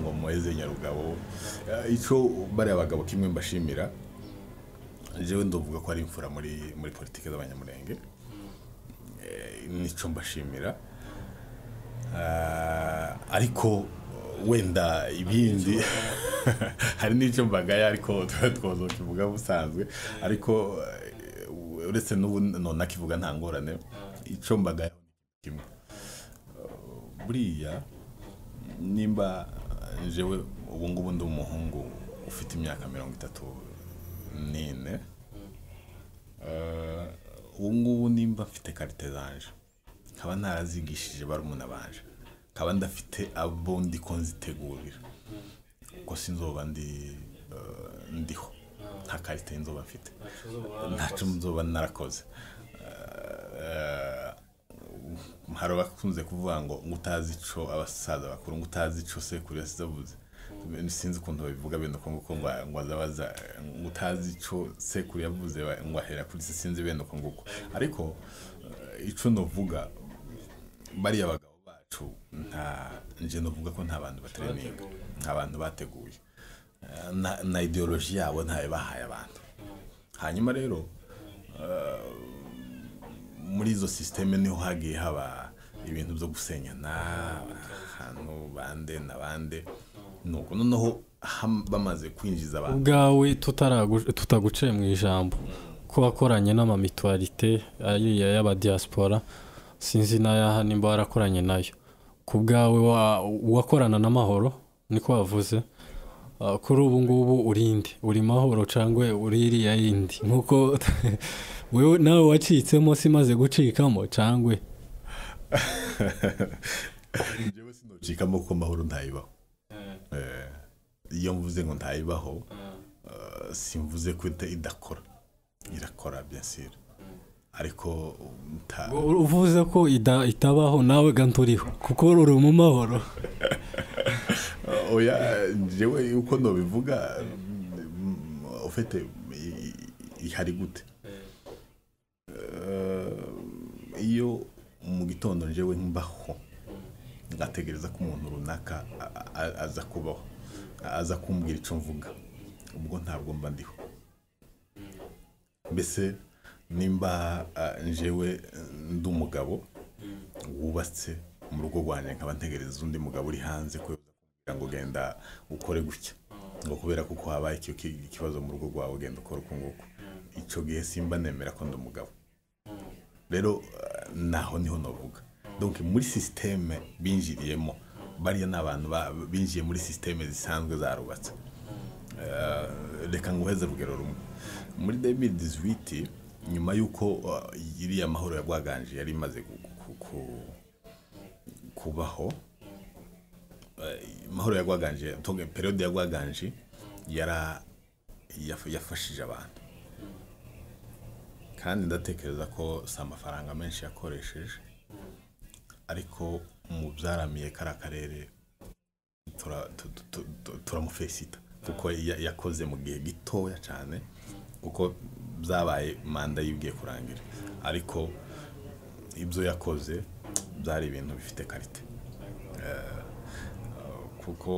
ngo Moise Nyarugabo ico bari abagabo kimwe mbashimira jewe ndovuga ko ari imfura muri politike z'abanyamurenge nico mbashimira ariko wenda ibindi hari nico mbagaya ariko twozo kivuga busanzwe ariko uretse none akivuga nta ngorane ico mbagaya kimwe buriya nimba jewe ubu ngubu ndi umuhungu ufite imyaka 34 ubu ngubu nimba mfite karite zanje nkaba narazigishije barumuna banje nkaba ndafite abo ndiko nzitegurira ko sinzoba ndiho nta karite nzoba mfite ntaco nzoba narakoze hari abakunze kuvuga ngo utazi ico abasaza bakuru ngo utazi ico sekuru yasizavuze sinzi ukuntu babivuga bene uko nguko ngo azabaza ngo utazi ico sekuru yavuze ngo ahera kuri sinzi bene uko nguko ariko ico novuga bari abagabo bacu nje novuga ko nta bantu batraininga nta bantu bateguye na ideology yabo ntaye bahaye abantu hanyuma rero muri izo systeme niho hagiye haba ibintu byo gusenyana hano bande nabande nuko noneho bamaze kwinjiza abantu ubwawe tutaguciye mu ijambo ko wakoranye n'amamitualite ariya y'aba diaspora sinzi nayaha nimba warakoranye nayo ku bwawe wakorana n'amahoro niko wavuze kuri ubu ngubu uri mahoro cyangwa uri iriya yindi nkuko wewe nawe wacitsemo simaze gucikamo cyangwa njyewe sinocikamo ko mahoro ntayibaho iyo mvuze ngo ntayibaho simvuze ko irakora bien sûr ariko uvuze ko itabaho nawe ganturiho kuko uri mu mahoro oya njyewe uko nobivuga ufite ihari gute iyo mu gitondo njyewe mbaho ngategereza ko umuntu runaka aza kubaho aza kumbwira ico mvuga ubwo ntabwo mba ndiho mbese nimba njyewe ndi umugabo wubatse mu rugo rwanjye nkaba ntegereza undi mugabo uri hanze ko ngo genda ukore gutya ngo kubera kuko habaye ikibazo mu rugo rwawe genda ukora uko nguko ico gihe simba nemera ko ndi umugabo rero naho niho novuga donc muri systeme binjiriyemo bariya n'abantu binjiye muri systeme zisanzwe zarubatse reka nguheze rugero rumwe muri 2018 nyuma yuko iriya mahoro yagwaganje yari imaze kubaho mahoro yagwaganje tonge periode yagwaganje yafashije abantu kandi ndatekereza ko amafaranga menshi yakoresheje ariko mu byaramiye karakarere turamufesita kuko yakoze mu gihe gitoya cyane kuko byabaye manda yibwiye kurangira ariko ibyo yakoze byari ibintu bifite karite kuko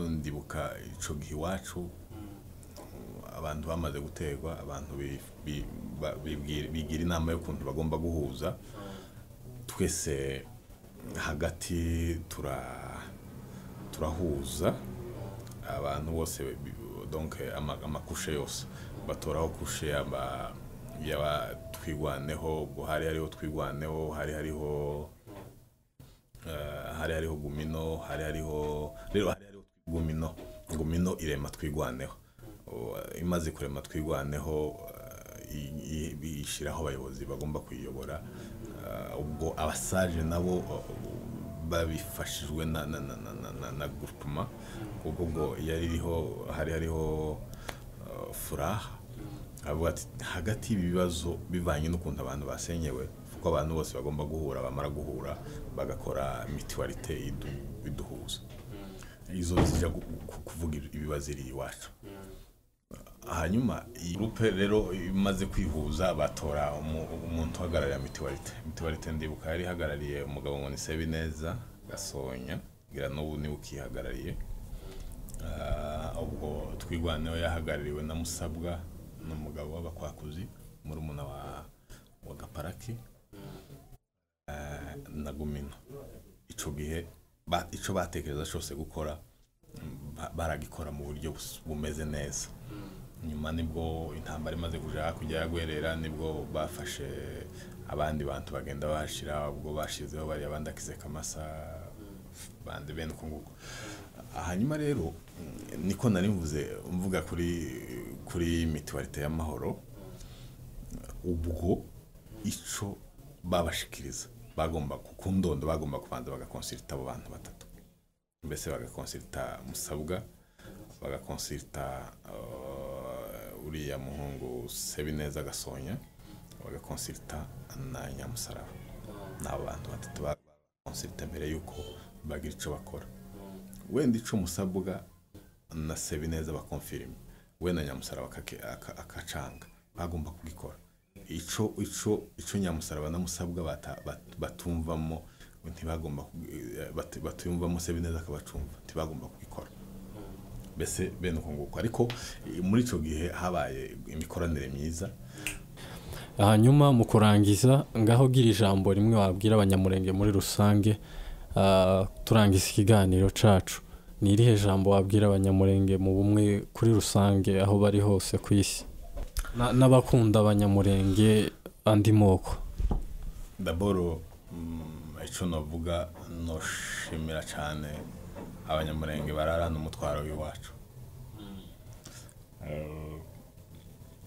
ndibuka ico gihe iwacu abantu bamaze gutegwa abantu bigira inama yo kuntu bagomba guhuza twese hagati turahuza abantu bose donc amakushe yose batoraho kushe yaba twigwaneho ubwo hariho twigwaneho hariho gumino hariho gumino irema twigwaneho imaze kurema twigwaneho bishiraho abayobozi bagomba kuyiyobora ubwo abasaje nabo babifashijwe na groupement ubwo hariho furaha avuga ati hagati ibibazo bivanye n'ukuntu abantu basenyewe kuko abantu bose bagomba guhura bamara guhura bagakora mutualite iduhuza izo zijya kuvuga ibibazo iri iwacu hanyuma groupe rero imaze kwihuza batora umuntu uhagarariye mutualite ndibuka yari hagarariye umugabo ngo ni Sebineza Gasonya gira n'ubu ni ukihagarariye ubwo twigwaneho yahagarariwe na Musabwa n'umugabo w'abakwakuzi muri umuna wa Gaparaki na Gumino ico gihe ico batekereza cyose gukora baragikora mu buryo bumeze neza nyuma nibwo intambara imaze kuja kujya yagwerera nibwo bafashe abandi bantu bagenda bashira ubwo bashizeho bari abandakize kamasa bande bene kunguko hanyuma rero niko nari mvuze mvuga kuri mutualite y'amahoro ubwo ico babashikiriza bagomba kukundondo bagomba kubanza bagakonsulta abo bantu batatu mbese bagakonsulta musabwa bagakonsulta uriya muhungu Sebineza Gasonya bagakonsulta na Nyamusaraba n'abo bantu batatu bagakonsulta mbere yuko bagira ico bakora wenda ico musabwa na Sebineza bakonfirme wenda Nyamusaraba akacanga bagomba kugikora ico Nyamusaraba na musabwa batumvamo ntibagomba batuyumvamo Sebineza akabacumva ntibagomba kugikora bese bene uko ariko muri ico gihe habaye imikoranire myiza. Hanyuma mu kurangiza ngaho gira ijambo rimwe wabwira abanyamurenge muri rusange turangiza ikiganiro cacu ni irihe jambo wabwira abanyamurenge mu bumwe kuri rusange aho bari hose ku isi n'abakunda abanyamurenge andi moko? D'abord ico novuga noshimira cyane abanyamurenge bararana umutwaro w'iwacu.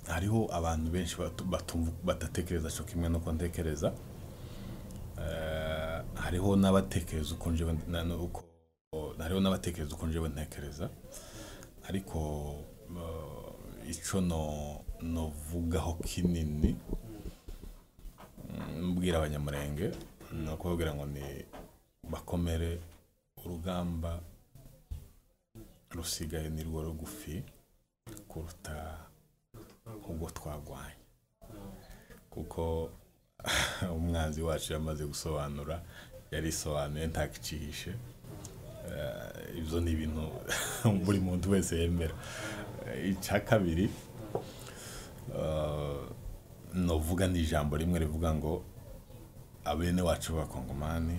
Hariho abantu benshi batatekereza cyo kimwe no kontekereza. Hariho n'abatekereza uko njewe hariho n'abatekereza uko njewe ntekereza ariko ico novugaho kinini mbwira abanyamurenge no kubabwira ngo ni bakomere urugamba rusigaye ni rwo rugufi kuruta ubwo twagwanye kuko umwanzi wacu yamaze gusobanura yarisobanuye ntakicishe ibyo ni ibintu buri muntu wese yemera. Icya kabiri novuga ni ijambo rimwe rivuga ngo abene wacu b'abakongomani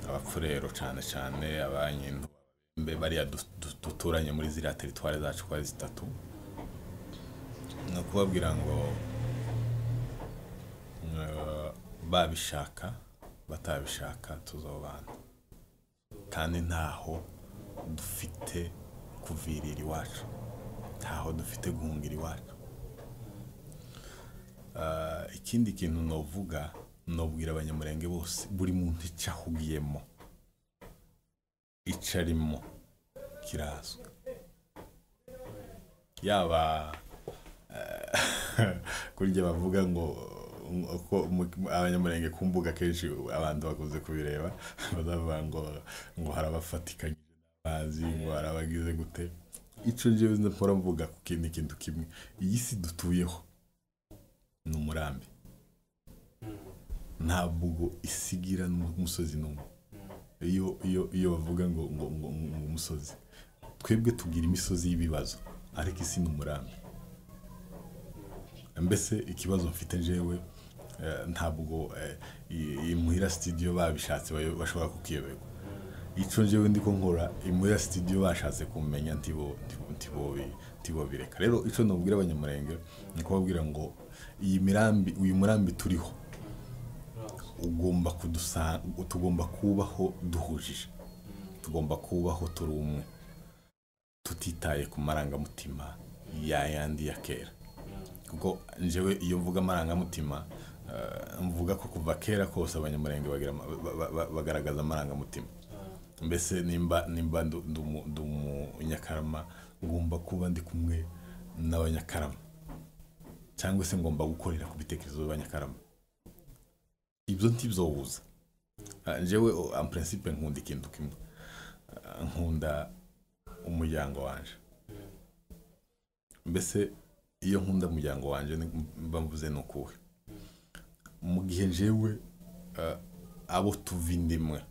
abapfurero cyane cyane abanyintu bariya duturanye muri ziriya teritwari zacu kwa zitatu no kubabwira ngo babishaka batabishaka tuzobana kandi ntaho dufite kuvirira iwacu ntaho dufite guhungira iwacu. Ikindi kintu novuga nobwira abanyamurenge bose buri muntu icahugiyemo icarimo kirazwa yaba kurya bavuga ngo abanyamurenge kumbuga kenshi abantu bakuze kubireba bazavuga ngo harabafatikanye n'abazi ngo harabagize gute. Ico jewe ndakora mvuga ku kintu kimwe iyi si dutuyeho n'umurambi ntabwo isigira n'umusozi n'umwe. Iyo bavuga ngo umusozi twebwe tugira imisozi y'ibibazo ariko isi n'umurambi. Mbese ikibazo mfite jewe ntabwo IMUHIRA studio babishatse bashobora kukiyoberwa. Ico jewe ndiko nkora IMUHIRA studio bashatse kumenya ntibo bireka. Rero ico nobwira abanyamurenge ni kubabwira ngo uyu murambi turiho ugomba tugomba kubaho duhujije tugomba kubaho turi umwe tutitaye ku marangamutima yandi ya kera kuko njewe iyo mvuga amarangamutima mvuga ko kuva kera kose abanyamurenge bagaragaza amarangamutima. Mbese nimba nyakarama ngomba kuba ndi kumwe n'abanyakarama cyangwa se ngomba gukorera ku bitekerezo by'abanyakarama. Ibyo ntibyobuza njewe en principe nkunda ikintu kimwe nkunda umuryango wanje. Mbese iyo nkunda umuryango wanje mba mvuze nukuhe mu gihe njewe abo tuvindimwe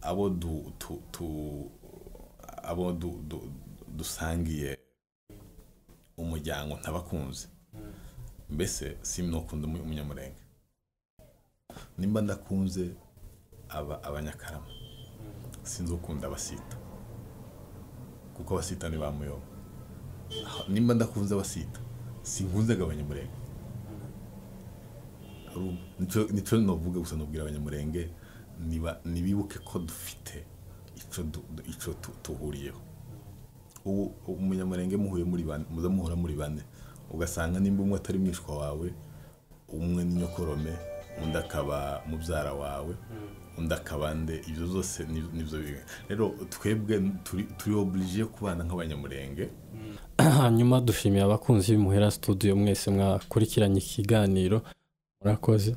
abo dusangiye umuryango ntabakunze mbese simnokunda umunyamurenge. Nimba ndakunze abanyakarama sinzokunda abasita kuko abasita ni bamuyoba. Nimba ndakunze abasita sinkunze abanyamurenge. Nico novuga gusa nobwira abanyamurenge nibibuke ko dufite ico tuhuriyeho. Umunyamurenge muhuye muri bane muza muhura muri bane ugasanga nimba umwe atari mwishwa wawe umwe ni nyokorome undi akaba mubyara wawe undi akaba nde ibyo zose nibyo biga rero twebwe turi oblige kubana nk'abanyamurenge. Hanyuma dushimiye abakunzi b'Imuhira studio mwese mwakurikiranye ikiganiro murakoze.